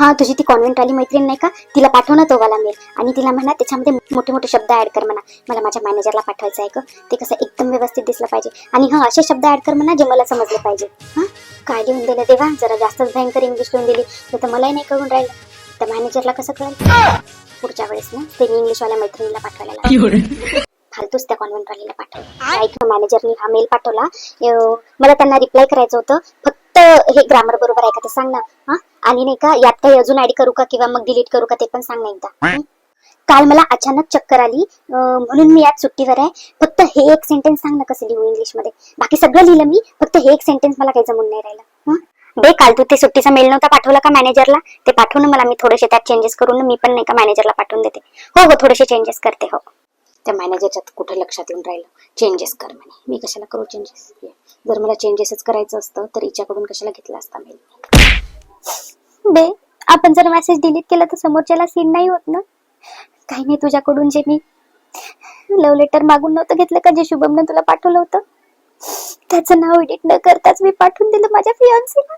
हा, तुझी ती कॉन्व्हेंटवाली मैत्रीण नाही का, तिला पाठव ना तो वाला मेल आणि तिला म्हणा त्याच्यामध्ये मोठे मोठे शब्द ऍड कर म्हणा. मला माझ्या मॅनेजरला पाठवायचं आहे ग, ते कसं एकदम व्यवस्थित दिसलं पाहिजे. आणि हा, असे शब्द ऍड कर म्हणा जे मला समजले पाहिजे. हा, काय लिहून दिलं देवा, जरा जास्तच भयंकर इंग्लिश लिहून दिली तर मलाही नाही कळून राहिलं. त्या मॅनेजरला कसं कळेल? पुढच्या वेळेस ना ते इंग्लिशवाल्या मैत्रिणीला पाठवायला लागेल. फालतूच त्या कॉन्व्हेंटवालीला पाठवलं. ऐक, मॅनेजरनी हा मेल पाठवला, मला त्यांना रिप्लाय करायचं होतं. फक्त हे ग्रामर बरोबर आहे का ते सांग ना. हा, आणि नाही का यात काही अजून ऍड करू का किंवा मग डिलीट करू का ते पण सांग ना एकदा. काल मला अचानक चक्कर आली म्हणून मी आज सुट्टीवर आहे. फक्त हे एक सेंटेन्स सांग ना कसं लिहू इंग्लिश मध्ये. बाकी सगळं लिहिलं मी, फक्त हे एक सेंटेन्स मला काही जमून नाही राहिलं. बे, काल तू ते सुट्टीचा मेल नव्हता पाठवला का मॅनेजरला, ते पाठवून मला, मी थोडेसे त्यात चेंजेस करून मी पण नाही का मॅनेजरला पाठवून देते. हो हो, थोडेसे चेंजेस करते. हो, त्या मॅनेजरच्या कुठे लक्षात येऊन राहिलं चेंजेस कर म्हणे. मी कशाला करू चेंजेस? जर मला चेंजेसच करायचं असतं तर हिच्याकडून कशाला घेतला असता मेल. बे, आपण जर मेसेज डिलीट केला तर समोरच्याला सीन नाही होत ना? काही नाही, तुझ्याकडून जे मी लव्ह लेटर मागून नव्हतं घेतलं का, जे शुभमनं तुला पाठवलं होतं, त्याचं नाव एडिट न करताच मी पाठवून दिलं माझ्या फियांसीला.